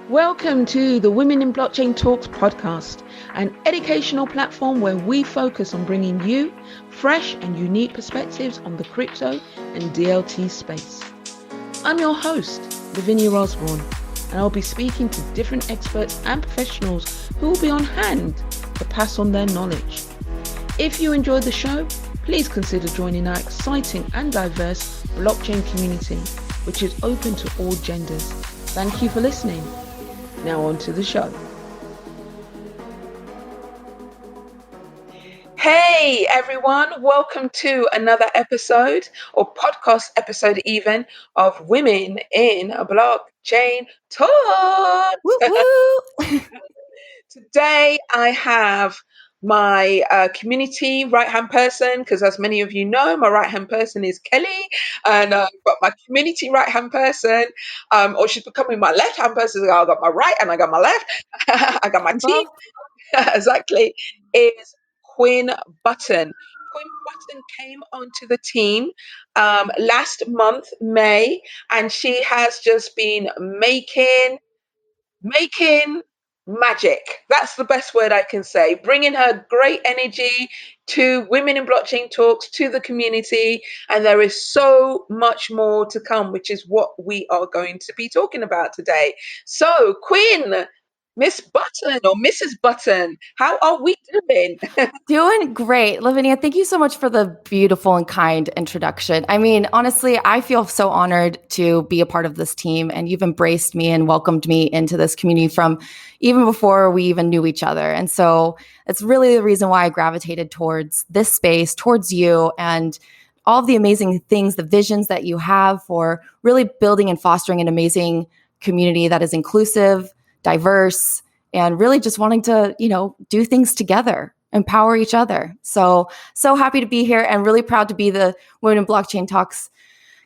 Welcome to the Women in Blockchain Talks podcast, an educational platform where we focus on bringing you fresh and unique perspectives on the crypto and DLT space. I'm your host, Lavinia Osborne, and I'll be speaking to different experts and professionals who will be on hand to pass on their knowledge. If you enjoyed the show, please consider joining our exciting and diverse blockchain community, which is open to all genders. Thank you for listening. Now on to the show. Hey everyone, welcome to another episode or podcast episode even of Women in Blockchain Talk. Woo woo! Today I have my community right-hand person, because as many of you know, my right-hand person is Kelly, and but my community right-hand person, or she's becoming my left-hand person. I got my right and I got my left. I got my team. Exactly, is Quinn Button. Quinn Button came onto the team last month, May, and she has just been making magic. That's the best word I can say. Bringing her great energy to Women in Blockchain Talks, to the community, and there is so much more to come, which is what we are going to be talking about today. So, Quinn, Miss Button or Mrs. Button, how are we doing? Doing great. Lavinia, thank you so much for the beautiful and kind introduction. I mean, honestly, I feel so honored to be a part of this team, and you've embraced me and welcomed me into this community from even before we even knew each other. And so it's really the reason why I gravitated towards this space, towards you, and all of the amazing things, the visions that you have for really building and fostering an amazing community that is inclusive, diverse, and really just wanting to, do things together, empower each other. So happy to be here and really proud to be the Women in Blockchain Talks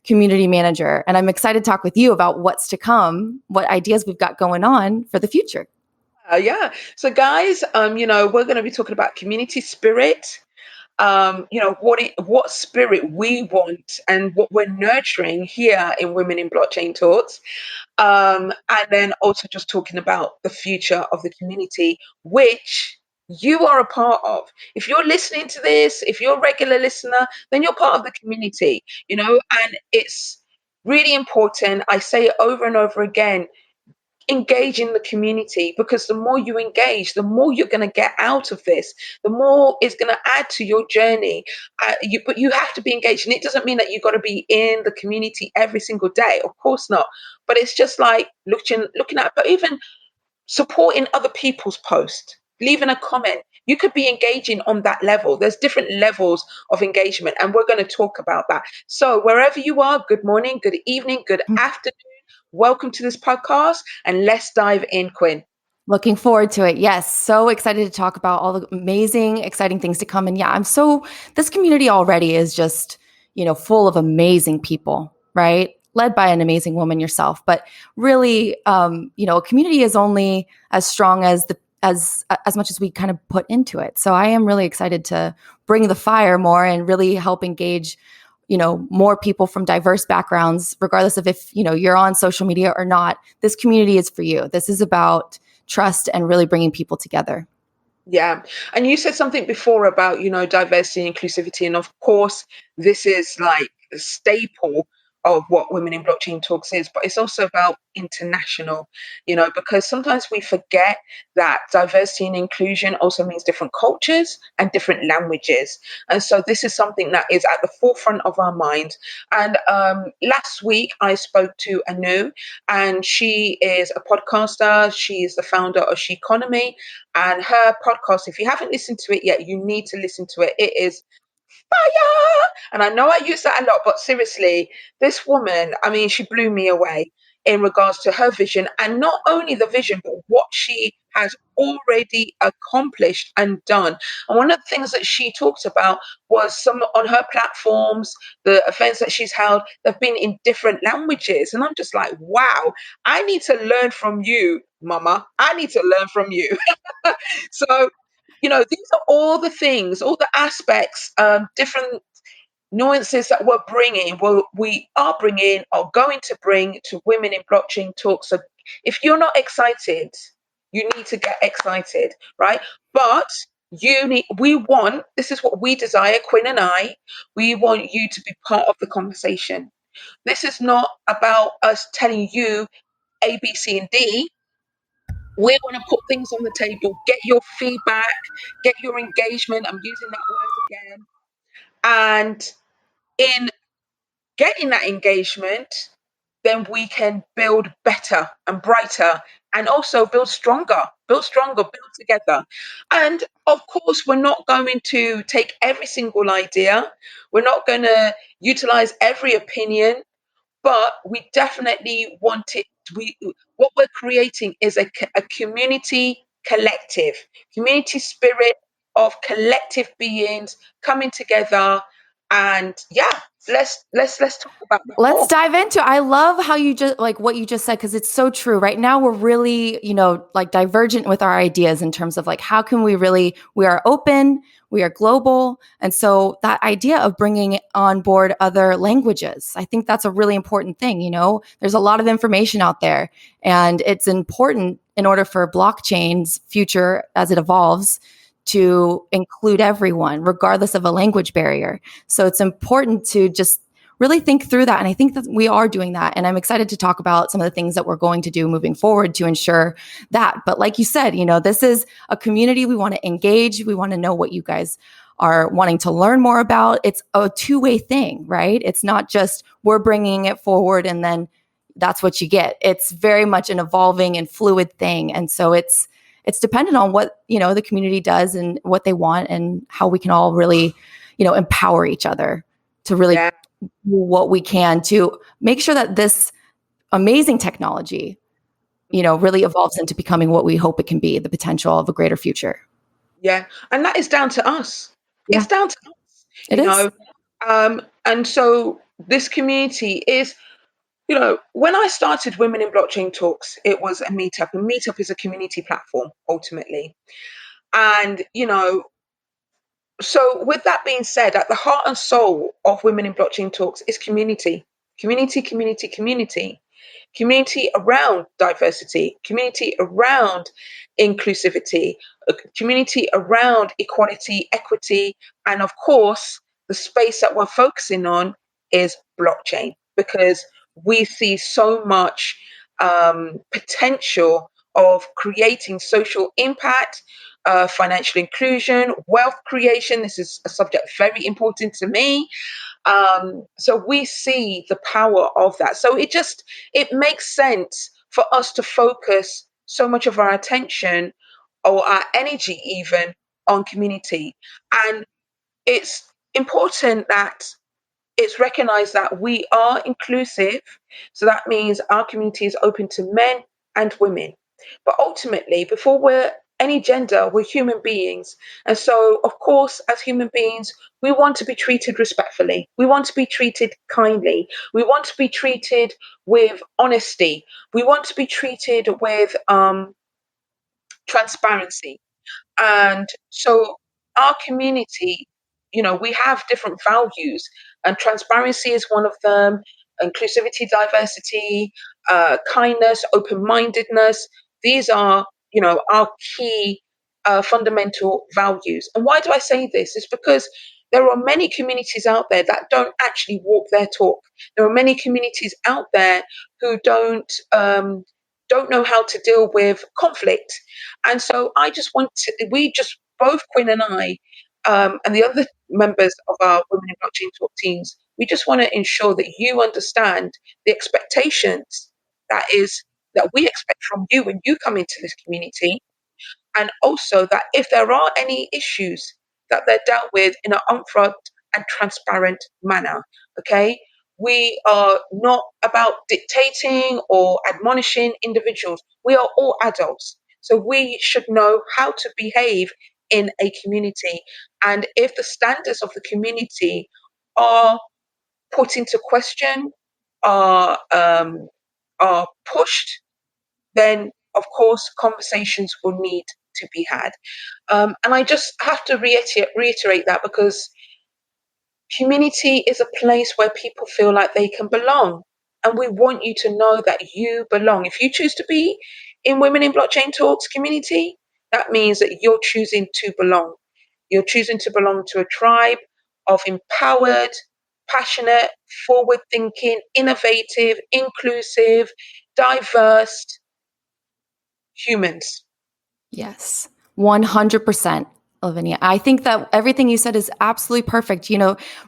community manager. And I'm excited to talk with you about what's to come, what ideas we've got going on for the future. Yeah. So guys, we're going to be talking about community spirit. What spirit we want and what we're nurturing here in Women in Blockchain Talks. And then also just talking about the future of the community, which you are a part of. If you're listening to this, if you're a regular listener, then you're part of the community, and it's really important. I say it over and over again. Engage in the community, because the more you engage, the more you're going to get out of this, the more it's going to add to your journey. But you have to be engaged, and it doesn't mean that you've got to be in the community every single day, of course not, but it's just like looking at, but even supporting other people's posts, leaving a comment. You could be engaging on that level. There's different levels of engagement, and we're going to talk about that. So wherever you are, good morning, good evening, good afternoon. Welcome to this podcast, and let's dive in, Quinn. Looking forward to it. Yes. So excited to talk about all the amazing, exciting things to come. And yeah, this community already is just, full of amazing people, right? Led by an amazing woman yourself. But really, a community is only as strong as as much as we kind of put into it. So I am really excited to bring the fire more and really help engage more people from diverse backgrounds, regardless of if, you're on social media or not. This community is for you. This is about trust and really bringing people together. Yeah. And you said something before about, diversity and inclusivity. And of course, this is like a staple of what Women in Blockchain Talks is, but it's also about international, because sometimes we forget that diversity and inclusion also means different cultures and different languages. And so this is something that is at the forefront of our mind. And last week I spoke to Anu, and she is a podcaster. She is the founder of She Economy, and her podcast, if you haven't listened to it yet, you need to listen to it. It is fire. And I know I use that a lot, but seriously, this woman, I mean, she blew me away in regards to her vision, and not only the vision, but what she has already accomplished and done. And one of the things that she talks about was some on her platforms, the events that she's held, they've been in different languages. And I'm just like, wow, I need to learn from you, mama. I need to learn from you. So, these are all the things, all the aspects, different nuances that we are going to bring to Women in Blockchain Talks. So If you're not excited, you need to get excited, right? But we want, this is what we desire, Quinn and I, we want you to be part of the conversation. This is not about us telling you A, B, C, and D. We want to put things on the table, get your feedback, get your engagement. I'm using that word again. And in getting that engagement, then we can build better and brighter and also build stronger, build together. And of course, we're not going to take every single idea, we're not going to utilize every opinion, but we definitely want it. We What we're creating is a community collective, community spirit of collective beings coming together. And yeah, let's talk about that Let's more. dive into. I love how you just like what you just said because it's so true. Right now we're really, like divergent with our ideas in terms of like how can we are open, we are global, and so that idea of bringing on board other languages, I think that's a really important thing, There's a lot of information out there and it's important in order for blockchain's future as it evolves to include everyone regardless of a language barrier. So it's important to just really think through that. And I think that we are doing that. And I'm excited to talk about some of the things that we're going to do moving forward to ensure that. But like you said, this is a community. We want to engage. We want to know what you guys are wanting to learn more about. It's a two-way thing, right? It's not just we're bringing it forward and then that's what you get. It's very much an evolving and fluid thing. And so it's dependent on what, the community does and what they want and how we can all really, empower each other to really Yeah, do what we can to make sure that this amazing technology, really evolves into becoming what we hope it can be, the potential of a greater future. yeah, and that is down to us. Yeah, It's down to us, it is. and so this community is. When I started Women in Blockchain Talks, it was a meetup, and Meetup is a community platform ultimately. And, so with that being said, at the heart and soul of Women in Blockchain Talks is community, community, community, community, community around diversity, community around inclusivity, a community around equality, equity, and of course, the space that we're focusing on is blockchain because we see so much potential of creating social impact, financial inclusion, wealth creation. This is a subject very important to me. So we see the power of that. So it makes sense for us to focus so much of our attention or our energy even on community. And it's important that it's recognized that we are inclusive. So that means our community is open to men and women. But ultimately, before we're any gender, we're human beings. And so, of course, as human beings, we want to be treated respectfully. We want to be treated kindly. We want to be treated with honesty. We want to be treated with transparency. And so our community, we have different values, and transparency is one of them, inclusivity, diversity, kindness, open mindedness. These are, our key fundamental values. And why do I say this? It's because there are many communities out there that don't actually walk their talk. There are many communities out there who don't know how to deal with conflict. And so we just, both Quinn and I, and the other members of our Women in Blockchain Talk teams, we just want to ensure that you understand the expectations that we expect from you when you come into this community, and also that if there are any issues, that they're dealt with in an upfront and transparent manner. Okay, we are not about dictating or admonishing individuals. We are all adults, so we should know how to behave in a community. And if the standards of the community are put into question, are pushed, then of course conversations will need to be had. And I just have to reiterate that because community is a place where people feel like they can belong. And we want you to know that you belong. If you choose to be in Women in Blockchain Talks community, that means that you're choosing to belong. You're choosing to belong to a tribe of empowered, passionate, forward thinking, innovative, inclusive, diverse humans. Yes, 100%, Lavinia. I think that everything you said is absolutely perfect.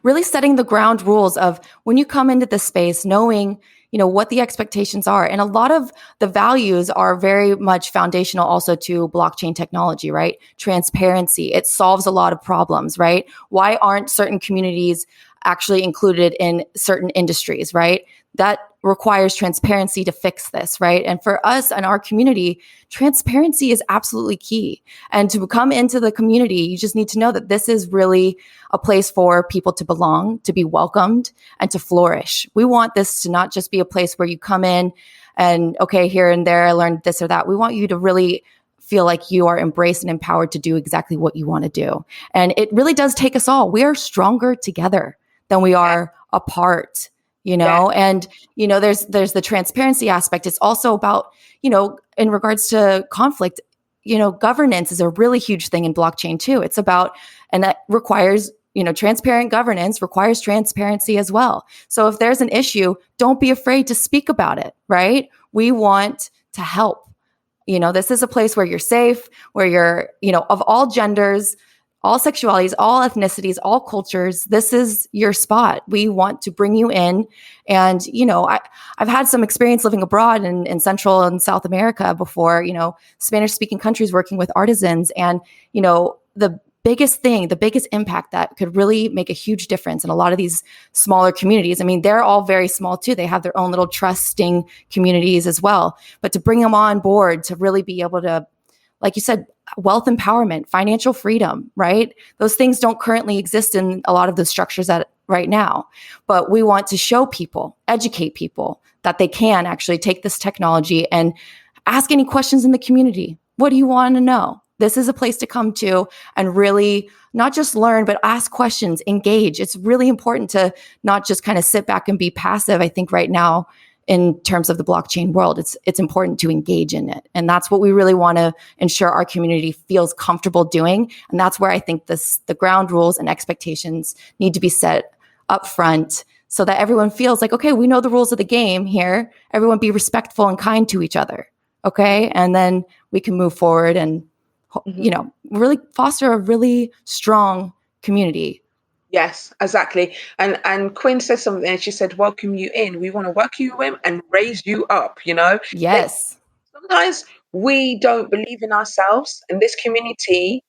Really setting the ground rules of when you come into this space, knowing, what the expectations are. And a lot of the values are very much foundational also to blockchain technology, right? Transparency. It solves a lot of problems, right? Why aren't certain communities actually included in certain industries, right? That requires transparency to fix this, right? And for us and our community, transparency is absolutely key. And to come into the community, you just need to know that this is really a place for people to belong, to be welcomed, and to flourish. We want this to not just be a place where you come in and, okay, here and there, I learned this or that. We want you to really feel like you are embraced and empowered to do exactly what you want to do. And it really does take us all. We are stronger together than we Yeah, are apart, yeah, and there's the transparency aspect. It's also about, in regards to conflict, governance is a really huge thing in blockchain too. It's about, and that requires, transparent governance requires transparency as well. So if there's an issue, don't be afraid to speak about it, right? We want to help. This is a place where you're safe, where you're, of all genders, all sexualities, all ethnicities, all cultures. This is your spot. We want to bring you in. And, I've had some experience living abroad in Central and South America before, Spanish speaking countries working with artisans. And, the biggest impact that could really make a huge difference in a lot of these smaller communities. I mean, they're all very small too. They have their own little trusting communities as well. But to bring them on board, to really be able to, like you said, wealth empowerment, financial freedom, right? Those things don't currently exist in a lot of the structures that right now. But we want to show people, educate people that they can actually take this technology and ask any questions in the community. What do you want to know? This is a place to come to and really not just learn, but ask questions, engage. It's really important to not just kind of sit back and be passive. I think right now, in terms of the blockchain world, it's important to engage in it. And that's what we really want to ensure our community feels comfortable doing. And that's where I think the ground rules and expectations need to be set up front so that everyone feels like, okay, we know the rules of the game here. Everyone be respectful and kind to each other. Okay. And then we can move forward and, mhm. really foster a really strong community. Yes, exactly. And Quinn said something, and she said, "Welcome you in. We want to welcome you in and raise you up." They, Yes. sometimes we don't believe in ourselves, and this community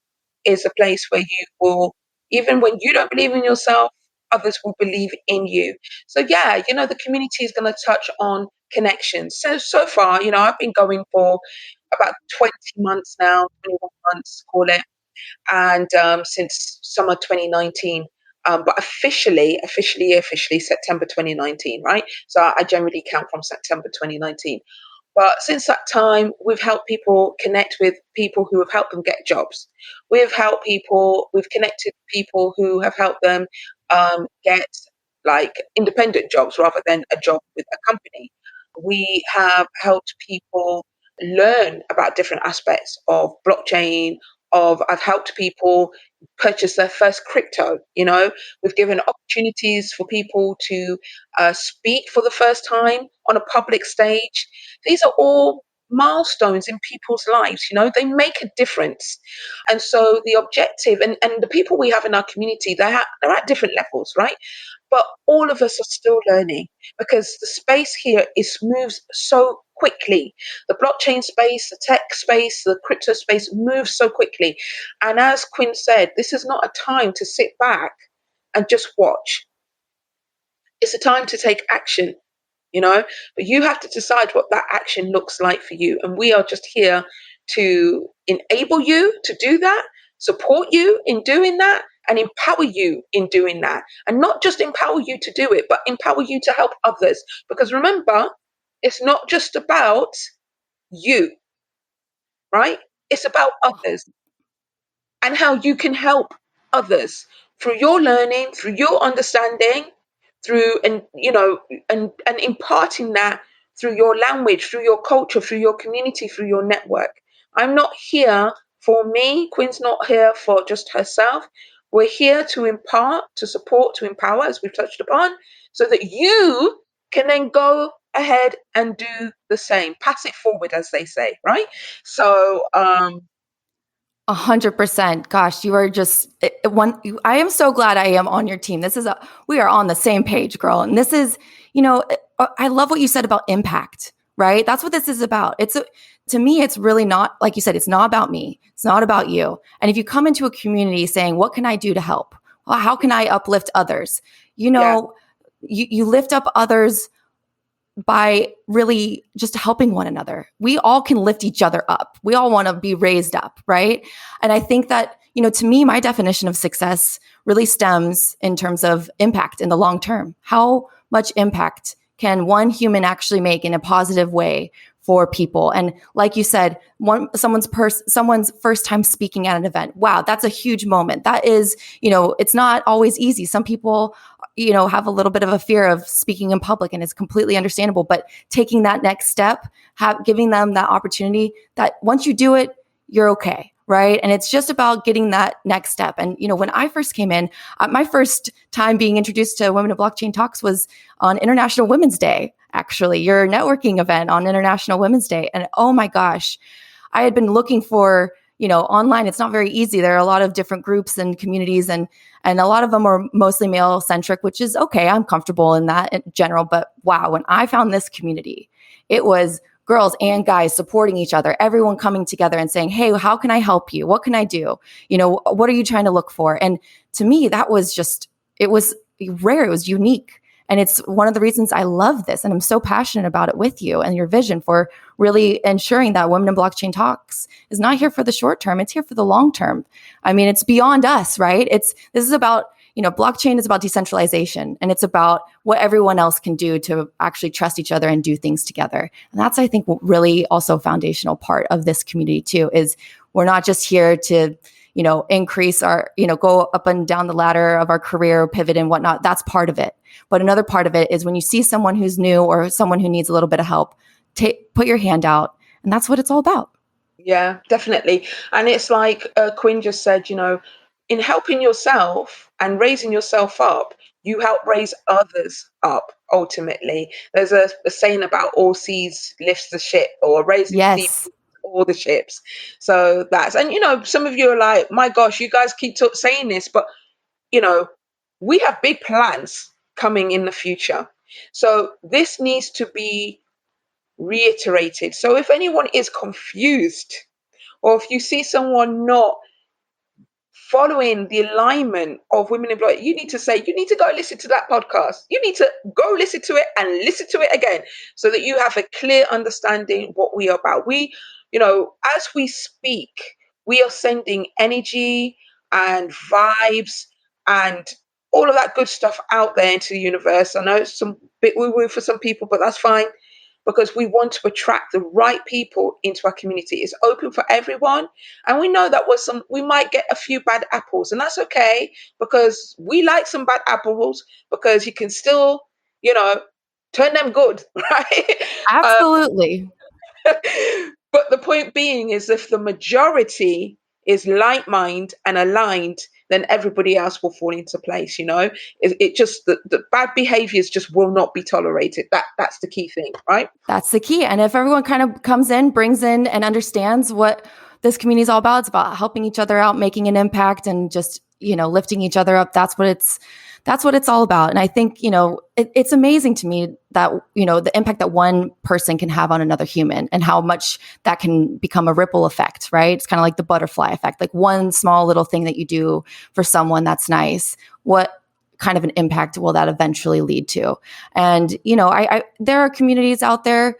is a place where you will, even when you don't believe in yourself, others will believe in you. So yeah, the community is going to touch on connections. So far, I've been going for about 20 months now, 21 months, call it, and since summer 2019. But officially September 2019, right? So I generally count from September 2019. But since that time, we've helped people connect with people who have helped them get jobs. We've connected people who have helped them get like independent jobs rather than a job with a company. We have helped people learn about different aspects of blockchain. I've helped people purchase their first crypto. We've given opportunities for people to speak for the first time on a public stage. These are all milestones in people's lives. They make a difference. And so the objective, and the people we have in our community, they're at different levels, right? But all of us are still learning because the space here moves so quickly. The blockchain space, the tech space, the crypto space moves so quickly. And as Quinn said, this is not a time to sit back and just watch. It's a time to take action, but you have to decide what that action looks like for you. And we are just here to enable you to do that, support you in doing that, and empower you in doing that. And not just empower you to do it, but empower you to help others. Because remember, it's not just about you, right? It's about others and how you can help others through your learning, through your understanding, through, and and imparting that through your language, through your culture, through your community, through your network. I'm not here for me. Quinn's not here for just herself. We're here to impart, to support, to empower, as we've touched upon, so that you can then go ahead and do the same. Pass it forward, as they say, right? So 100%. Gosh, you are just one. I am so glad I am on your team. We are on the same page, girl. And this is, I love what you said about impact, right? That's what this is about. To me, it's really not, like you said, it's not about me. It's not about you. And if you come into a community saying, what can I do to help? Well, how can I uplift others? yeah, You lift up others by really just helping one another. We all can lift each other up. We all want to be raised up, right? And I think that, to me, my definition of success really stems in terms of impact in the long term. How much impact can one human actually make in a positive way for people? And like you said, someone's first time speaking at an event. Wow, that's a huge moment. That is, it's not always easy. Some people have a little bit of a fear of speaking in public, and it's completely understandable, but taking that next step, giving them that opportunity, that once you do it, you're okay. Right. And it's just about getting that next step. And, when I first came in, my first time being introduced to Women in Blockchain Talks was on International Women's Day, actually, your networking event on International Women's Day. And oh my gosh, I had been looking for, online. It's not very easy. There are a lot of different groups and communities, and a lot of them are mostly male centric, which is okay. I'm comfortable in that in general. But wow, when I found this community, it was girls and guys supporting each other, everyone coming together and saying, hey, how can I help you? What can I do? What are you trying to look for? And to me, it was rare. It was unique. And it's one of the reasons I love this. And I'm so passionate about it with you and your vision for really ensuring that Women in Blockchain Talks is not here for the short term. It's here for the long term. I mean, it's beyond us, right? This is about, blockchain is about decentralization, and it's about what everyone else can do to actually trust each other and do things together. And that's, I think, really also a foundational part of this community too, is we're not just here to, increase our, go up and down the ladder of our career, pivot and whatnot. That's part of it. But another part of it is when you see someone who's new or someone who needs a little bit of help, put your hand out. And that's what it's all about. yeah, definitely. And it's like Quinn just said, in helping yourself and raising yourself up, you help raise others up ultimately. There's a saying about all seas lifts the ship, or raising sea Yes, all the ships. So and some of you are like, my gosh, you guys keep saying this, but you know, we have big plans coming in the future. So this needs to be reiterated. So if anyone is confused, or if you see someone not following the alignment of Women in Blood, you need to go listen to that podcast. You need to go listen to it and listen to it again, so that you have a clear understanding what we are about. As we speak, we are sending energy and vibes and all of that good stuff out there into the universe. I know it's some bit woo-woo for some people, but that's fine, because we want to attract the right people into our community. It's open for everyone. And we know that we might get a few bad apples, and that's okay, because we like some bad apples, because you can still, you know, turn them good, right? Um, absolutely. but the point being is, if the majority is like mind and aligned, then everybody else will fall into place. It just, the bad behaviors just will not be tolerated. That's the key thing, right? That's the key. And if everyone kind of comes in, brings in, and understands what this community is all about, it's about helping each other out, making an impact, and just, lifting each other up. That's what it's all about. And I think, it's amazing to me that, the impact that one person can have on another human, and how much that can become a ripple effect, right? It's kind of like the butterfly effect, like one small little thing that you do for someone that's nice. What kind of an impact will that eventually lead to? And, there are communities out there,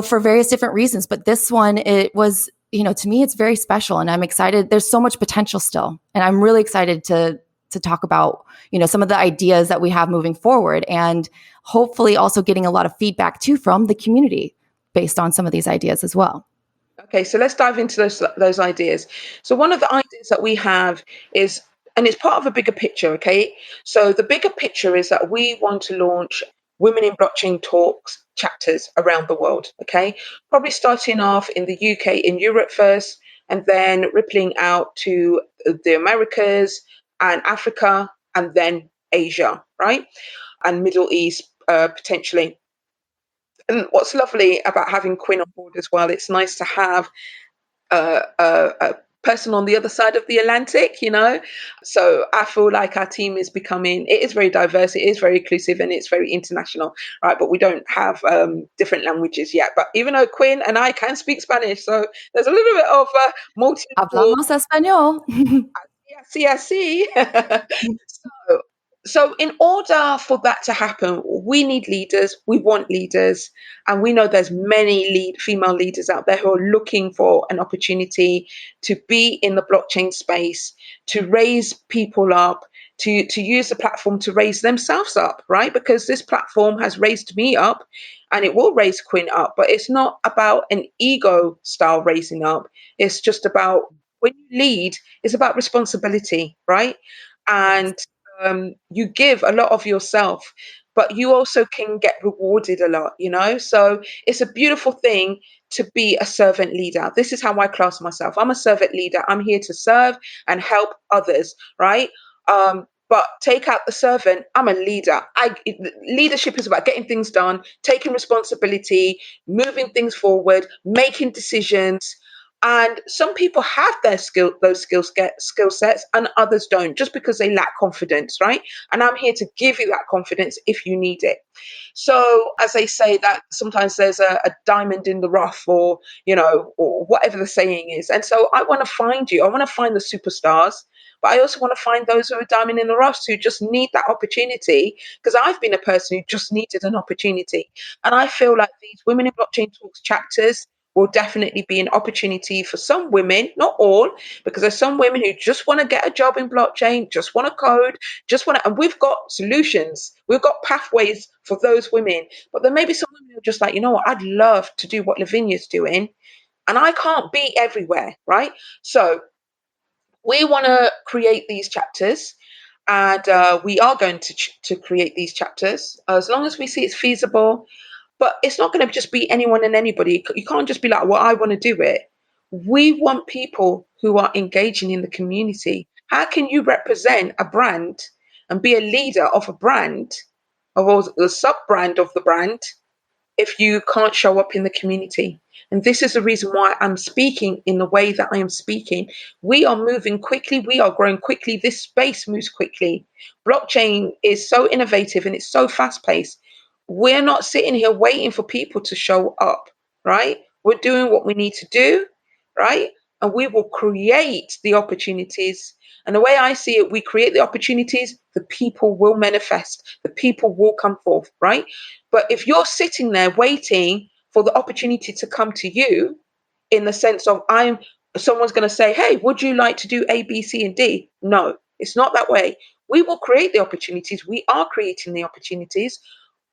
for various different reasons, but this one, it was, to me, it's very special, and I'm excited. There's so much potential still. And I'm really excited to talk about, some of the ideas that we have moving forward, and hopefully also getting a lot of feedback too from the community based on some of these ideas as well. Okay, so let's dive into those ideas. So one of the ideas that we have is and it's part of a bigger picture, okay? So the bigger picture is that we want to launch Women in Blockchain Talks chapters around the world, okay? Probably starting off in the UK, in Europe first, and then rippling out to the Americas and Africa, and then Asia, right? And Middle East, potentially. And what's lovely about having Quinn on board as well, it's nice to have a person on the other side of the Atlantic, you know. So I feel like our team is becoming, it is very diverse, it is very inclusive, and it's very international, right? But we don't have different languages yet. But even though Quinn and I can speak Spanish, so there's a little bit of multilingual. Hablamos español. I see. So, so in order for that to happen, we need leaders. We want leaders, and we know there's many female leaders out there who are looking for an opportunity to be in the blockchain space, to raise people up, to use the platform to raise themselves up, right? Because this platform has raised me up, and it will raise Quinn up. But it's not about an ego style raising up. It's just about, when you lead, it's about responsibility, right? Yes. And you give a lot of yourself, but you also can get rewarded a lot, you know? So it's a beautiful thing to be a servant leader. This is how I class myself. I'm a servant leader. I'm here to serve and help others, right? But take out the servant, I'm a leader. Leadership is about getting things done, taking responsibility, moving things forward, making decisions. And some people have those skill sets, and others don't, just because they lack confidence, right? And I'm here to give you that confidence if you need it. So, as they say, that sometimes there's a diamond in the rough, or or whatever the saying is. And so, I want to find you. I want to find the superstars, but I also want to find those who are diamond in the rough, who just need that opportunity. Because I've been a person who just needed an opportunity, and I feel like these Women in Blockchain Talks chapters will definitely be an opportunity for some women, not all, because there's some women who just want to get a job in blockchain, just want to code, just want to, and we've got solutions, we've got pathways for those women. But there may be some women who are just like, you know what, I'd love to do what Lavinia's doing, and I can't be everywhere, right? So we want to create these chapters, and we are going to create these chapters as long as we see it's feasible. But it's not going to just be anyone and anybody. You can't just be like, well, I want to do it. We want people who are engaging in the community. How can you represent a brand and be a leader of a brand, or a sub brand of the brand, if you can't show up in the community? And this is the reason why I'm speaking in the way that I am speaking. We are moving quickly. We are growing quickly. This space moves quickly. Blockchain is so innovative and it's so fast paced. We're not sitting here waiting for people to show up, right? We're doing what we need to do, right? And we will create the opportunities. And the way I see it, we create the opportunities, the people will manifest, the people will come forth, right? But if you're sitting there waiting for the opportunity to come to you, in the sense of, someone's going to say, hey, would you like to do A, B, C, and D? No, it's not that way. We will create the opportunities. We are creating the opportunities,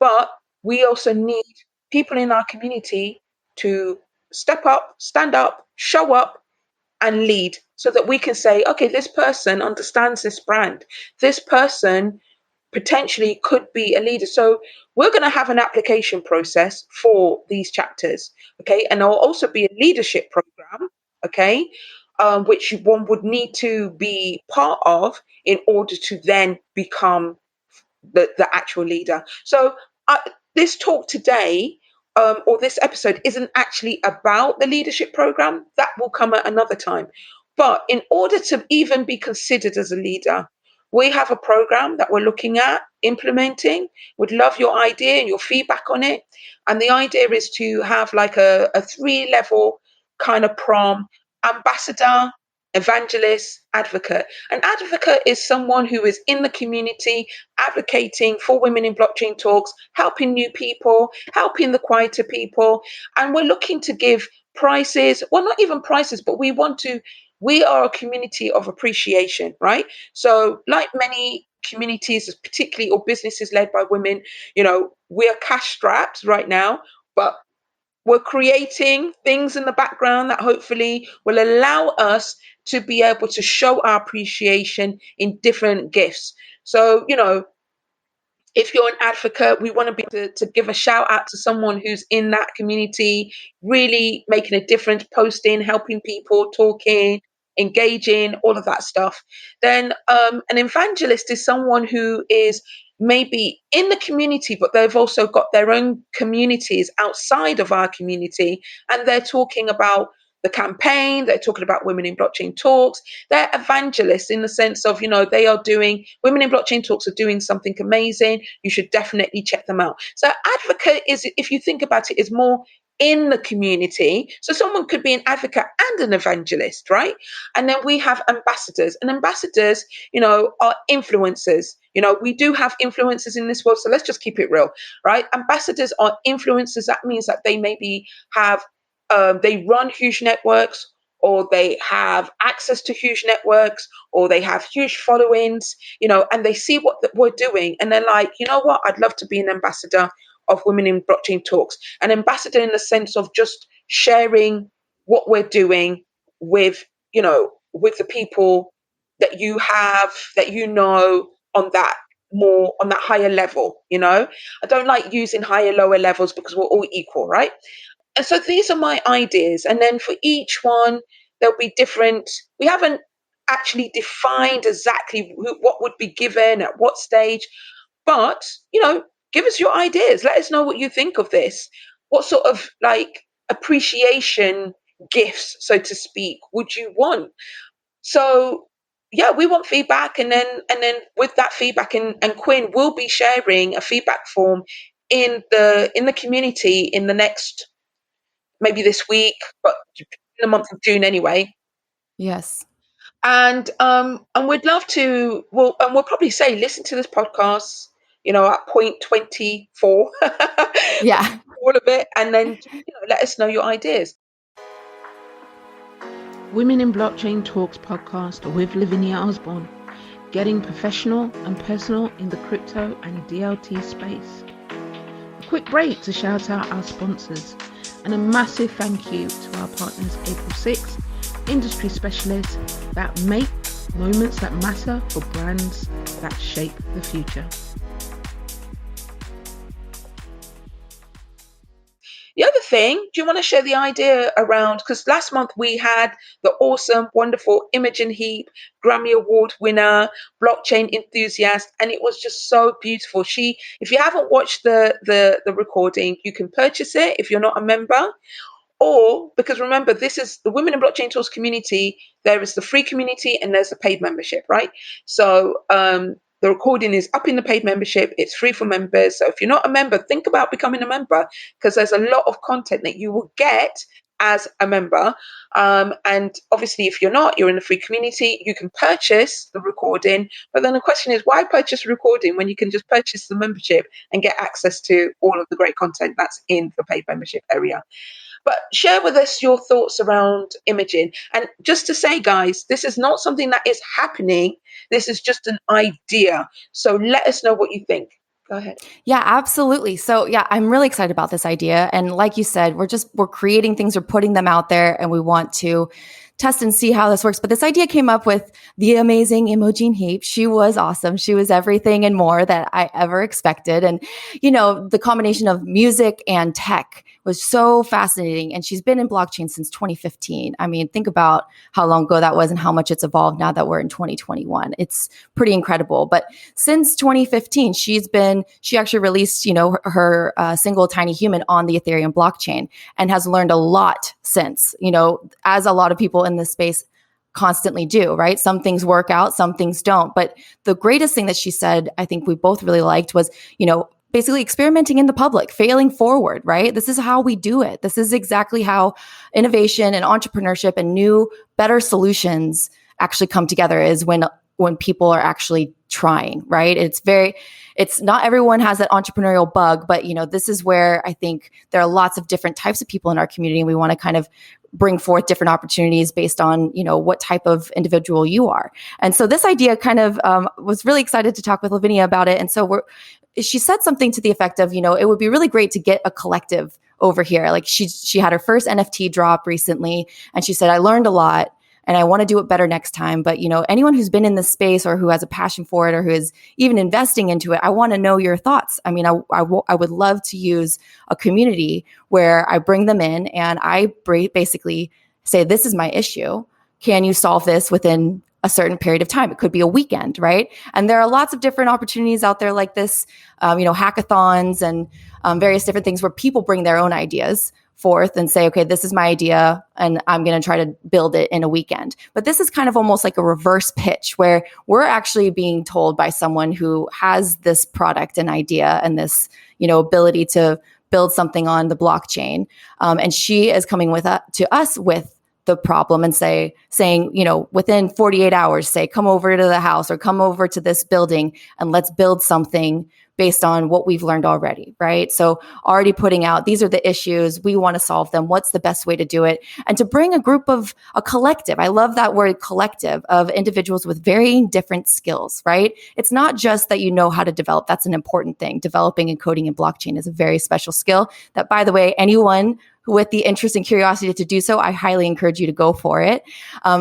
but we also need people in our community to step up, stand up, show up, and lead, so that we can say, okay, this person understands this brand. This person potentially could be a leader. So we're going to have an application process for these chapters, okay? And there'll also be a leadership program, okay, which one would need to be part of in order to then become the actual leader. So this talk today, or this episode, isn't actually about the leadership program. That will come at another time. But in order to even be considered as a leader, we have a program that we're looking at implementing. Would love your idea and your feedback on it. And the idea is to have like a 3-level kind of prom: ambassador, evangelist, advocate. An advocate is someone who is in the community, advocating for women in blockchain talks, helping new people, helping the quieter people. And we're looking to give prizes, well, not even prizes, but we are a community of appreciation, right? So, like many communities, particularly, or businesses led by women, we are cash strapped right now, but we're creating things in the background that hopefully will allow us to be able to show our appreciation in different gifts. So, if you're an advocate, we want to be able to give a shout out to someone who's in that community, really making a difference, posting, helping people, talking, engaging, all of that stuff. Then an evangelist is someone who is maybe in the community, but they've also got their own communities outside of our community, and they're talking about the campaign, they're talking about Women in Blockchain Talks. They're evangelists in the sense of, they are doing, Women in Blockchain Talks are doing something amazing. You should definitely check them out. So advocate is, if you think about it, is more in the community. So someone could be an advocate and an evangelist, right? And then we have ambassadors, and ambassadors, are influencers. We do have influencers in this world. So let's just keep it real, right? Ambassadors are influencers. That means that they maybe have, they run huge networks, or they have access to huge networks, or they have huge followings, and they see what we're doing, and they're like, you know what, I'd love to be an ambassador of Women in Blockchain Talks. An ambassador in the sense of just sharing what we're doing with, with the people that you have, that on that higher level. I don't like using higher, lower levels, because we're all equal, right? And so these are my ideas. And then for each one, there'll be different. We haven't actually defined exactly what would be given at what stage, but, give us your ideas. Let us know what you think of this. What sort of appreciation gifts, so to speak, would you want? So yeah, we want feedback, and then with that feedback, and Quinn will be sharing a feedback form in the community in the next, maybe this week, but in the month of June anyway. Yes. And we'd love to, and we'll probably say, listen to this podcast, at point 24, Yeah. all of it, and then, let us know your ideas. Women in Blockchain Talks podcast with Lavinia Osborne, getting professional and personal in the crypto and DLT space. A quick break to shout out our sponsors, and a massive thank you to our partners, April 6, industry specialists that make moments that matter for brands that shape the future. The other thing, do you want to share the idea around, because last month we had the awesome, wonderful Imogen Heap, Grammy Award winner, blockchain enthusiast, and it was just so beautiful. If you haven't watched the recording, you can purchase it if you're not a member. Or, because remember, this is the Women in Blockchain Talks community. There is the free community and there's the paid membership, right? So the recording is up in the paid membership. It's free for members. So if you're not a member, think about becoming a member, because there's a lot of content that you will get as a member. And obviously, if you're not, you're in the free community, you can purchase the recording. But then the question is, why purchase a recording when you can just purchase the membership and get access to all of the great content that's in the paid membership area? But share with us your thoughts around Imogen. And just to say, guys, this is not something that is happening. This is just an idea. So let us know what you think. Go ahead. Yeah, absolutely. So yeah, I'm really excited about this idea. And like you said, we're creating things, we're putting them out there, and we want to test and see how this works. But this idea came up with the amazing Imogen Heap. She was awesome. She was everything and more that I ever expected. And, the combination of music and tech was so fascinating. And she's been in blockchain since 2015. I mean, think about how long ago that was and how much it's evolved now that we're in 2021. It's pretty incredible. But since 2015, she actually released, her single Tiny Human on the Ethereum blockchain, and has learned a lot since, as a lot of people in this space constantly do, right? Some things work out, some things don't. But the greatest thing that she said, I think we both really liked, was, basically experimenting in the public, failing forward, right? This is how we do it. This is exactly how innovation and entrepreneurship and new, better solutions actually come together, is when people are actually trying, right? It's not everyone has that entrepreneurial bug, but this is where I think there are lots of different types of people in our community, and we want to kind of bring forth different opportunities based on, what type of individual you are. And so this idea kind of was really excited to talk with Lavinia about it. And so she said something to the effect of, it would be really great to get a collective over here. Like she had her first NFT drop recently, and she said, I learned a lot and I want to do it better next time. But, anyone who's been in this space or who has a passion for it or who is even investing into it, I want to know your thoughts. I mean, I would love to use a community where I bring them in and I basically say, this is my issue. Can you solve this within a certain period of time? It could be a weekend, right? And there are lots of different opportunities out there like this, hackathons and various different things where people bring their own ideas forth and say, okay, this is my idea and I'm going to try to build it in a weekend. But this is kind of almost like a reverse pitch where we're actually being told by someone who has this product and idea and this, ability to build something on the blockchain. And she is coming to us with the problem and saying, within 48 hours, say, come over to the house or come over to this building and let's build something based on what we've learned already, right? So already putting out, these are the issues, we want to solve them. What's the best way to do it? And to bring a collective, I love that word collective, of individuals with varying different skills, right? It's not just that you know how to develop. That's an important thing. Developing and coding in blockchain is a very special skill that, by the way, anyone with the interest and curiosity to do so, I highly encourage you to go for it.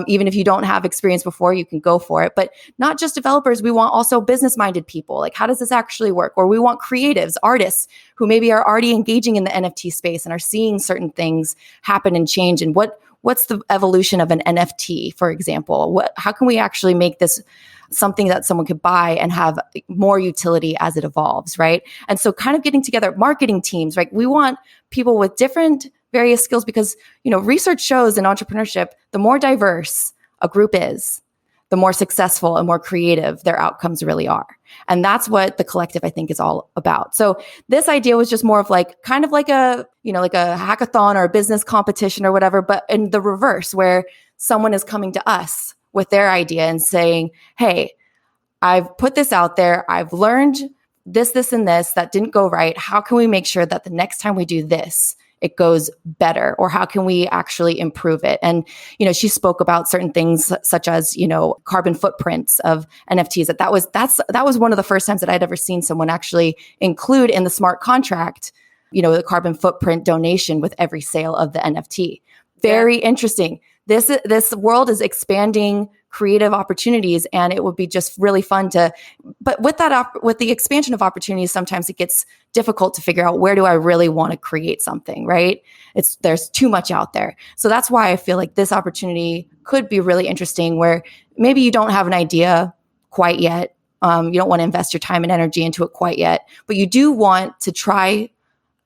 Even if you don't have experience before, you can go for it. But not just developers, we want also business-minded people. Like, how does this actually work? Or we want creatives, artists who maybe are already engaging in the NFT space and are seeing certain things happen and change. And what's the evolution of an NFT, for example? How can we actually make this something that someone could buy and have more utility as it evolves, right? And so kind of getting together marketing teams, right? We want people with different various skills because, research shows in entrepreneurship, the more diverse a group is, the more successful and more creative their outcomes really are. And that's what the collective, I think, is all about. So this idea was just more of kind of like a hackathon or a business competition or whatever, but in the reverse, where someone is coming to us with their idea and saying, hey, I've put this out there. I've learned this, and this that didn't go right. How can we make sure that the next time we do this, it goes better? Or how can we actually improve it? And, she spoke about certain things such as, carbon footprints of NFTs. That was one of the first times that I'd ever seen someone actually include in the smart contract, the carbon footprint donation with every sale of the NFT. Very interesting. This world is expanding creative opportunities, and it would be just really fun but with the expansion of opportunities, sometimes it gets difficult to figure out, where do I really want to create something, right? There's too much out there. So that's why I feel like this opportunity could be really interesting, where maybe you don't have an idea quite yet. You don't want to invest your time and energy into it quite yet, but you do want to try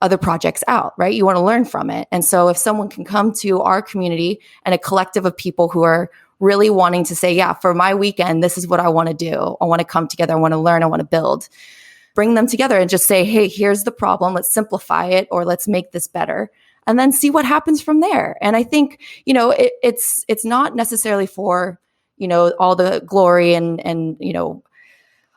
other projects out, right? You want to learn from it. And so if someone can come to our community and a collective of people who are really wanting to say, yeah, for my weekend, this is what I want to do. I want to come together. I want to learn. I want to build. Bring them together and just say, hey, here's the problem. Let's simplify it, or let's make this better. And then see what happens from there. And I think, it's not necessarily for, all the glory and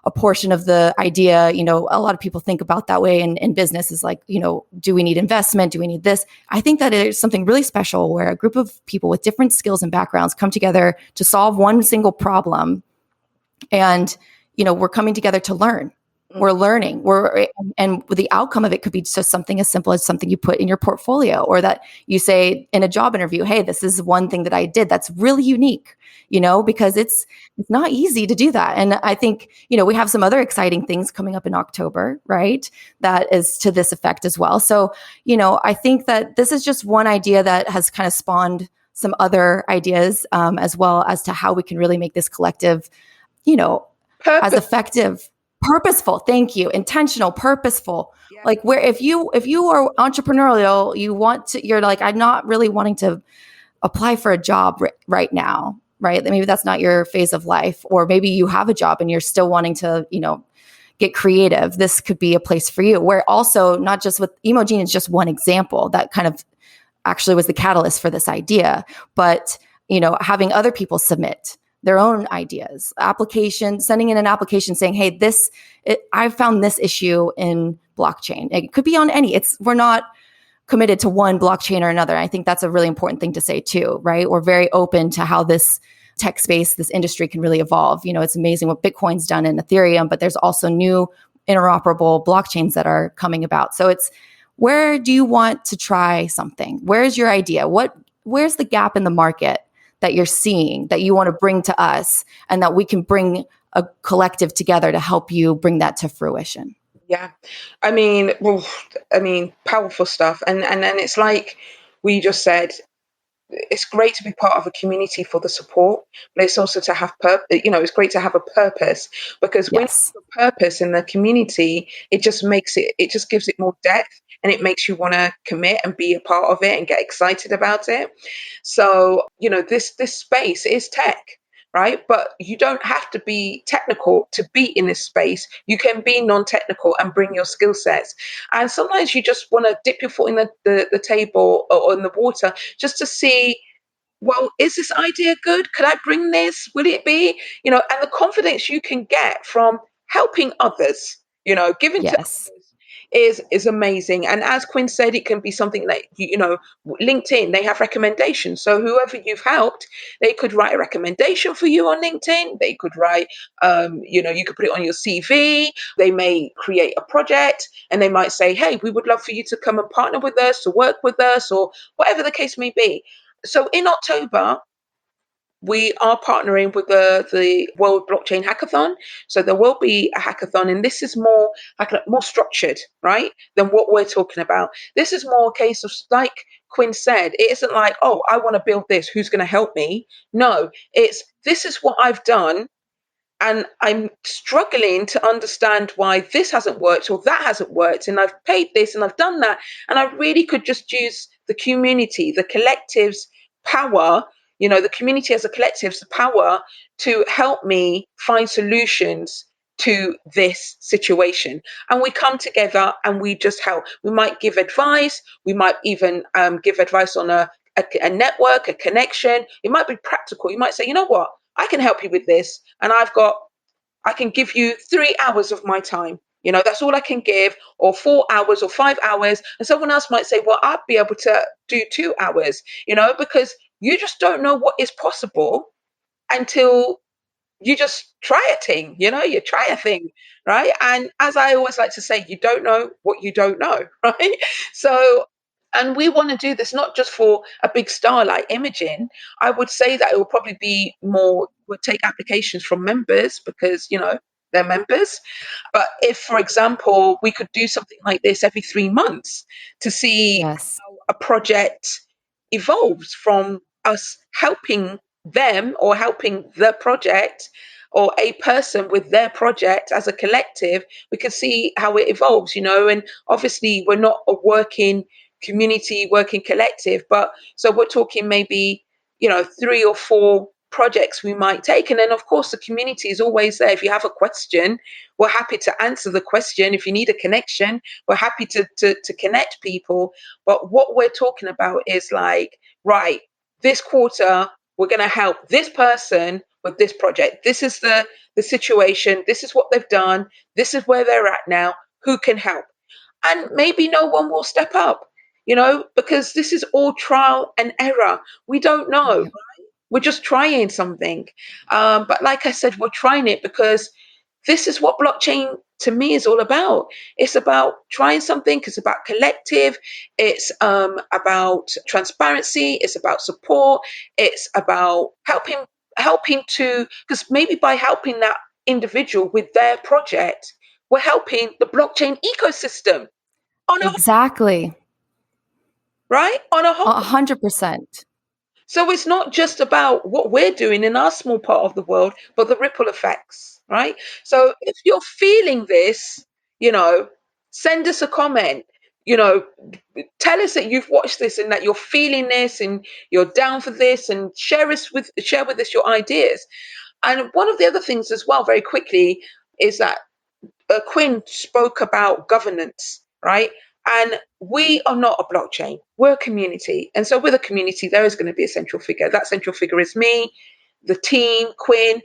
a portion of the idea. A lot of people think about that way in business is like, do we need investment? Do we need this? I think that it is something really special where a group of people with different skills and backgrounds come together to solve one single problem. And, we're coming together to learn. We're learning. And the outcome of it could be just something as simple as something you put in your portfolio, or that you say in a job interview, hey, this is one thing that I did that's really unique, because it's not easy to do that. And I think, we have some other exciting things coming up in October, right? That is to this effect as well. So, I think that this is just one idea that has kind of spawned some other ideas, as well as to how we can really make this collective, as effective. Purposeful. Thank you. Intentional, purposeful. Yeah. Like where if you are entrepreneurial, you're like, I'm not really wanting to apply for a job right now, right? Maybe that's not your phase of life, or maybe you have a job and you're still wanting to, get creative. This could be a place for you, where also not just with Emojine is just one example that kind of actually was the catalyst for this idea, but, having other people submit their own ideas, sending in an application saying, hey, I found this issue in blockchain. It could be on we're not committed to one blockchain or another. I think that's a really important thing to say too, right? We're very open to how this tech space, this industry can really evolve. It's amazing what Bitcoin's done in Ethereum, but there's also new interoperable blockchains that are coming about. So where do you want to try something? Where's your idea? Where's the gap in the market that you're seeing that you want to bring to us, and that we can bring a collective together to help you bring that to fruition? Yeah. I mean, well, I mean, powerful stuff. And then it's like we just said, it's great to be part of a community for the support, but it's also to have it's great to have a purpose, because when Yes. you have a purpose in the community, it just gives it more depth, and it makes you want to commit and be a part of it and get excited about it. So, this space is tech, right? But you don't have to be technical to be in this space. You can be non-technical and bring your skill sets. And sometimes you just want to dip your foot in the table or in the water just to see, well, is this idea good? Could I bring this? Will it be? And the confidence you can get from helping others, giving to Yes. others is amazing. And as Quinn said, it can be something that LinkedIn, they have recommendations. So whoever you've helped, they could write a recommendation for you on LinkedIn. They could write, you could put it on your CV. They may create a project, and they might say, hey, we would love for you to come and partner with us, to work with us, or whatever the case may be. So in October, we are partnering with the World Blockchain Hackathon. So there will be a hackathon, and this is more structured, right, than what we're talking about. This is more a case of, like Quinn said, it isn't like, oh, I want to build this, who's going to help me? No, it's, this is what I've done, and I'm struggling to understand why this hasn't worked or that hasn't worked. And I've paid this and I've done that. And I really could just use the community, the collective's power, the community as a collective's power to help me find solutions to this situation. And we come together and we just help. We might give advice. We might even give advice on a network, a connection. It might be practical. You might say, you know what? I can help you with this. And I can give you 3 hours of my time. That's all I can give, or 4 hours or 5 hours. And someone else might say, well, I'd be able to do 2 hours, because you just don't know what is possible until you just try a thing, you try a thing, right? And as I always like to say, you don't know what you don't know, right? So, and we want to do this not just for a big star like Imaging. I would say that it will probably be more, we'll take applications from members, because, they're members. But if, for example, we could do something like this every 3 months to see Yes. how a project evolves from us helping them or helping the project, or a person with their project as a collective, we can see how it evolves, and obviously we're not a working community, working collective, but so we're talking maybe, 3 or 4 projects we might take. And then of course the community is always there. If you have a question, we're happy to answer the question. If you need a connection, we're happy to connect people. But what we're talking about is like, right, this quarter we're going to help this person with this project. This is the situation. This is what they've done. This is where they're at now. Who can help? And maybe no one will step up, because this is all trial and error. We don't know. Right. We're just trying something. But like I said, we're trying it because this is what blockchain to me is all about. It's about trying something. It's about collective. It's about transparency. It's about support. It's about helping to, because maybe by helping that individual with their project, we're helping the blockchain ecosystem on a, Exactly. right, on a whole. 100%. So it's not just about what we're doing in our small part of the world, but the ripple effects, right? So if you're feeling this, you know, send us a comment, you know, tell us that you've watched this and that you're feeling this and you're down for this, and share with us your ideas. And one of the other things as well, very quickly, is that Quinn spoke about governance, right? And we are not a blockchain. We're a community. And so with a community, there is going to be a central figure. That central figure is me, the team, Quinn.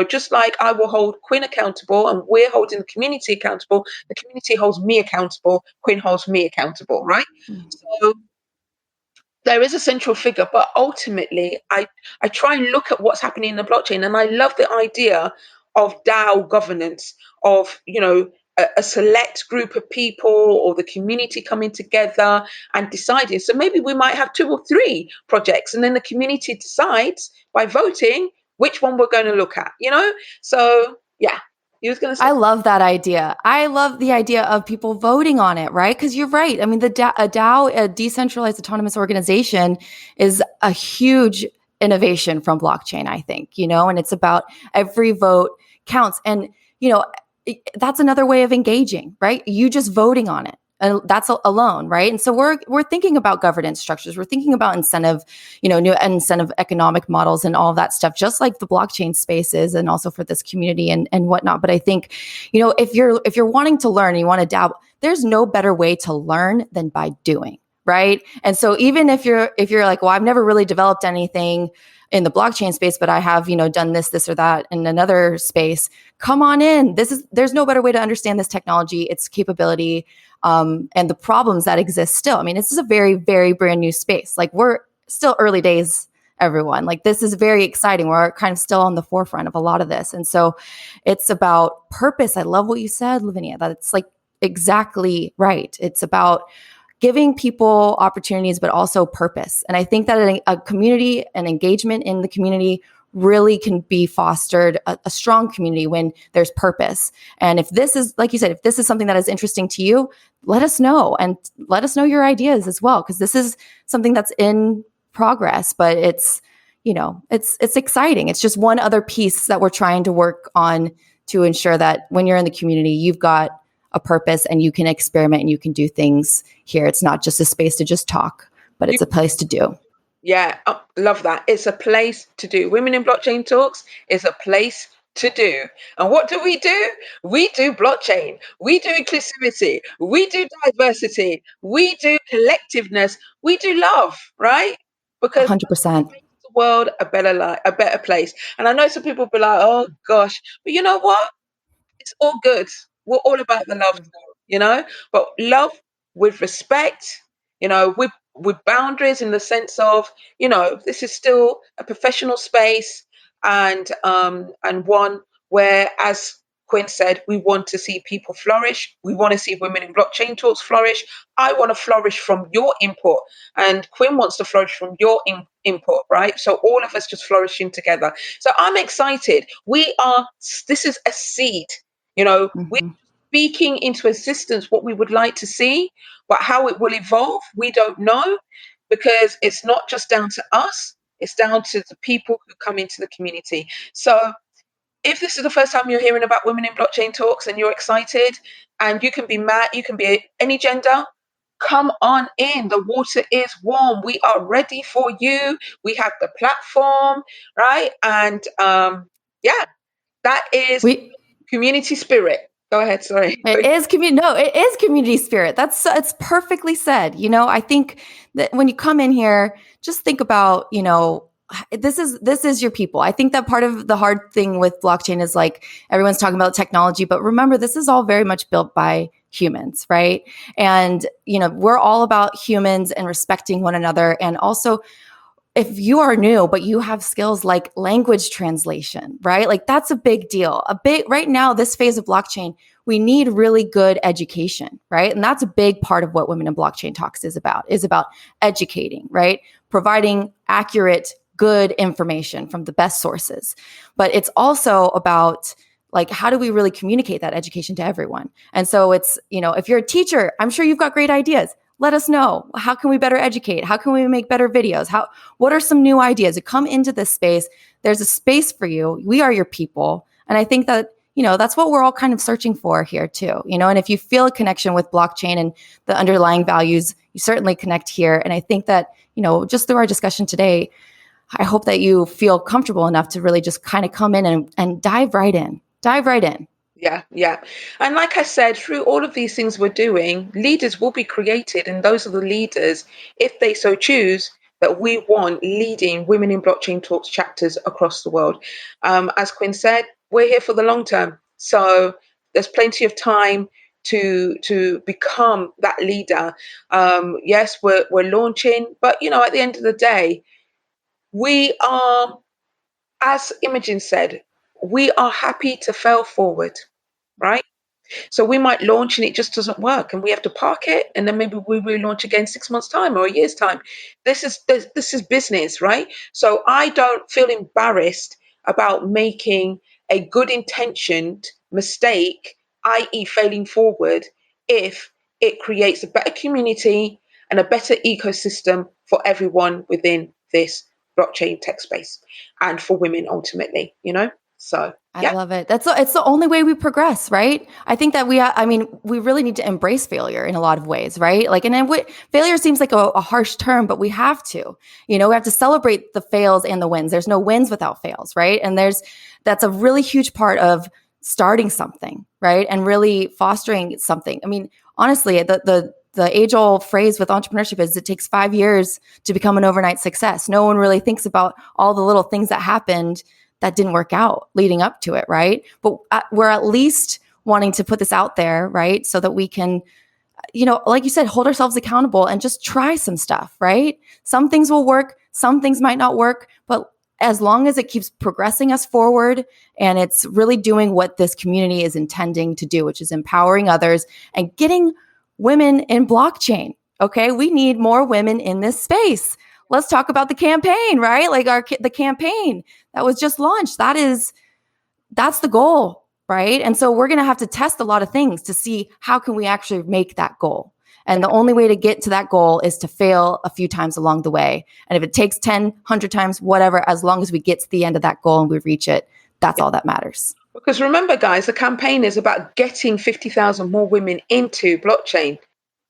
Just like I will hold Quinn accountable and we're holding the community accountable, the community holds me accountable, Quinn holds me accountable, right? So there is a central figure, but ultimately I try and look at what's happening in the blockchain, and I love the idea of DAO governance, of a select group of people or the community coming together and deciding. So maybe we might have 2 or 3 projects, and then the community decides by voting which one we're going to look at, you know? So, yeah, you was going to say. I love that idea. I love the idea of people voting on it, right? Because you're right. I mean, a DAO, a decentralized autonomous organization, is a huge innovation from blockchain, I think, and it's about every vote counts. And, that's another way of engaging, right? You just voting on it. And that's alone, right? And so we're thinking about governance structures. We're thinking about incentive, new incentive economic models and all of that stuff, just like the blockchain spaces, and also for this community and whatnot. But I think, if you're wanting to learn and you want to dabble, there's no better way to learn than by doing, right? And so even if you're like, well, I've never really developed anything in the blockchain space, but I have, done this or that in another space, come on in. There's no better way to understand this technology, its capability, and the problems that exist still. I mean, this is a very, very brand new space. Like, we're still early days, everyone. Like, this is very exciting. We're kind of still on the forefront of a lot of this. And so it's about purpose. I love what you said, Lavinia, that it's like exactly right. It's about giving people opportunities, but also purpose. And I think that a community and engagement in the community really can be fostered, a strong community, when there's purpose. And if this is, like you said, if this is something that is interesting to you, let us know, and let us know your ideas as well, because this is something that's in progress, but it's exciting. It's just one other piece that we're trying to work on to ensure that when you're in the community, you've got a purpose and you can experiment and you can do things here. It's not just a space to just talk, but it's a place to do. Yeah, love that. It's a place to do. Women in Blockchain Talks is a place to do. And what do? We do blockchain. We do inclusivity. We do diversity. We do collectiveness. We do love, right? Because 100%. it makes the world a better life, a better place. And I know some people be like, oh gosh, but you know what? It's all good. We're all about the love, but love with respect, with boundaries, in the sense of, this is still a professional space, and one where, as Quinn said, we want to see people flourish. We want to see women in blockchain talks flourish. I want to flourish from your input, and Quinn wants to flourish from your input, right? So all of us just flourishing together. So I'm excited. This is a seed. We're Mm-hmm. speaking into existence what we would like to see, but how it will evolve, we don't know, because it's not just down to us, it's down to the people who come into the community. So if this is the first time you're hearing about Women in Blockchain Talks and you're excited, and you can be mad, you can be any gender, come on in. The water is warm. We are ready for you. We have the platform, right? And yeah, that is We community spirit. Go ahead, sorry. It is community. No, it is community spirit. It's perfectly said. I think that when you come in here, just think about, this is your people. I think that part of the hard thing with blockchain is, like, everyone's talking about technology, but remember, this is all very much built by humans, right? And, we're all about humans and respecting one another. And also, if you are new, but you have skills like language translation, right? Like, that's a big deal. Right now, this phase of blockchain, we need really good education, right? And that's a big part of what Women in Blockchain Talks is about educating, right? Providing accurate, good information from the best sources. But it's also about, like, how do we really communicate that education to everyone? And so it's, if you're a teacher, I'm sure you've got great ideas. Let us know. How can we better educate? How can we make better videos? What are some new ideas? To come into this space, there's a space for you. We are your people. And I think that, that's what we're all kind of searching for here too, and if you feel a connection with blockchain and the underlying values, you certainly connect here. And I think that, just through our discussion today, I hope that you feel comfortable enough to really just kind of come in and dive right in. Dive right in. Yeah, yeah. And like I said, through all of these things we're doing, leaders will be created. And those are the leaders, if they so choose, that we want leading Women in Blockchain Talks chapters across the world. As Quinn said, we're here for the long term. So there's plenty of time to become that leader. Yes, we're launching, but at the end of the day, we are, as Imogen said, we are happy to fail forward, right? So we might launch and it just doesn't work, and we have to park it, and then maybe we relaunch again 6 months time or a year's time. This is business, right? So I don't feel embarrassed about making a good intentioned mistake, i.e., failing forward, if it creates a better community and a better ecosystem for everyone within this blockchain tech space and for women ultimately, So, I yeah. love it. It's the only way we progress, right? I think that we really need to embrace failure in a lot of ways, right? Like, and then failure seems like a harsh term, but we have to, we have to celebrate the fails and the wins. There's no wins without fails, right? And that's a really huge part of starting something, right? And really fostering something. I mean, honestly, the age old phrase with entrepreneurship is it takes 5 years to become an overnight success. No one really thinks about all the little things that happened that didn't work out leading up to it, right? But we're at least wanting to put this out there, right? So that we can, like you said, hold ourselves accountable and just try some stuff, right? Some things will work, some things might not work, but as long as it keeps progressing us forward and it's really doing what this community is intending to do, which is empowering others and getting women in blockchain. Okay, we need more women in this space. Let's talk about the campaign, right? Like the campaign that was just launched. That's the goal, right? And so we're going to have to test a lot of things to see how can we actually make that goal. And the only way to get to that goal is to fail a few times along the way. And if it takes 10, 100 times, whatever, as long as we get to the end of that goal and we reach it, that's all that matters. Because remember, guys, the campaign is about getting 50,000 more women into blockchain.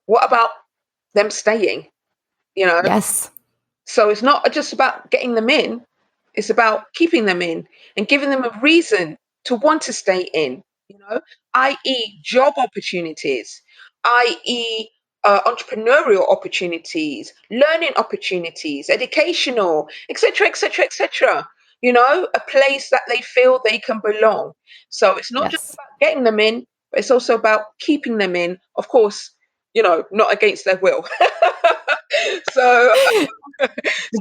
What about them staying? Yes. So it's not just about getting them in, it's about keeping them in and giving them a reason to want to stay in, i.e., job opportunities, i.e., entrepreneurial opportunities, learning opportunities, educational, etc., etc., etc. A place that they feel they can belong. So it's not just Yes. about getting them in, but it's also about keeping them in, of course, not against their will. So,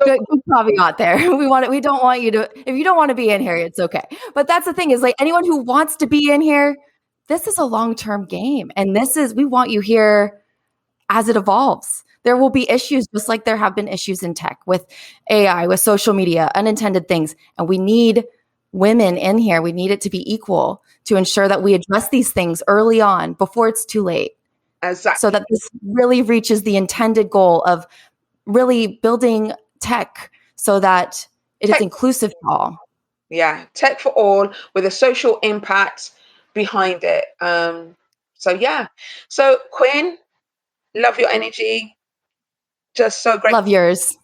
Good caveat there. We don't want you to, if you don't want to be in here, it's okay. But that's the thing is like anyone who wants to be in here, this is a long-term game. And we want you here as it evolves. There will be issues just like there have been issues in tech with AI, with social media, unintended things. And we need women in here. We need it to be equal to ensure that we address these things early on before it's too late. Exactly. So that this really reaches the intended goal of really building tech so that it is inclusive for all. Yeah, tech for all with a social impact behind it. So yeah. So Quinn, love your energy. Just so great. Love yours.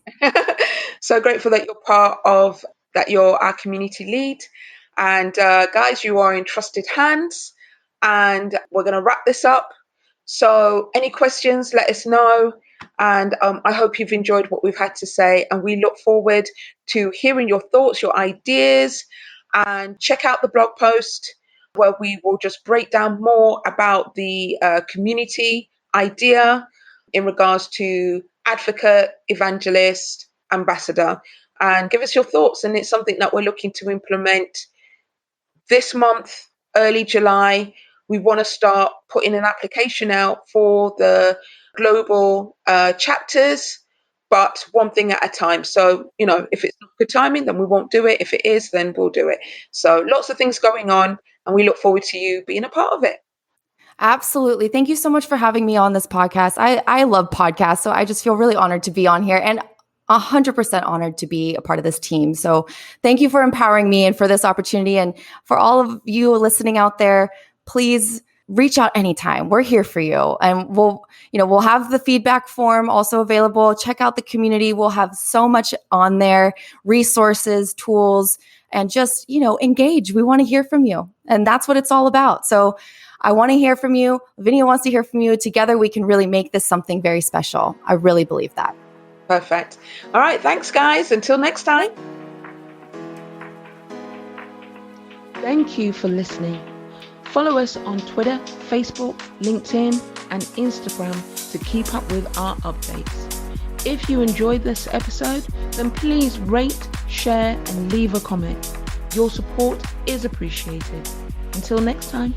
So grateful that you're part of that. You're our community lead, and guys, you are in trusted hands. And we're going to wrap this up. So, any questions? Let us know. And I hope you've enjoyed what we've had to say. And we look forward to hearing your thoughts, your ideas, and check out the blog post where we will just break down more about the community idea in regards to advocate, evangelist, ambassador, and give us your thoughts. And it's something that we're looking to implement this month, early July. We want to start putting an application out for the global chapters, but one thing at a time. So, if it's not good timing, then we won't do it. If it is, then we'll do it. So lots of things going on, and we look forward to you being a part of it. Absolutely. Thank you so much for having me on this podcast. I love podcasts, so I just feel really honored to be on here and 100% honored to be a part of this team. So thank you for empowering me and for this opportunity. And for all of you listening out there, please reach out anytime. We're here for you. And we'll have the feedback form also available. Check out the community. We'll have so much on there, resources, tools, and just, engage. We want to hear from you. And that's what it's all about. So I want to hear from you. Lavinia wants to hear from you. Together, we can really make this something very special. I really believe that. Perfect. All right. Thanks, guys. Until next time. Thank you for listening. Follow us on Twitter, Facebook, LinkedIn, and Instagram to keep up with our updates. If you enjoyed this episode, then please rate, share, and leave a comment. Your support is appreciated. Until next time.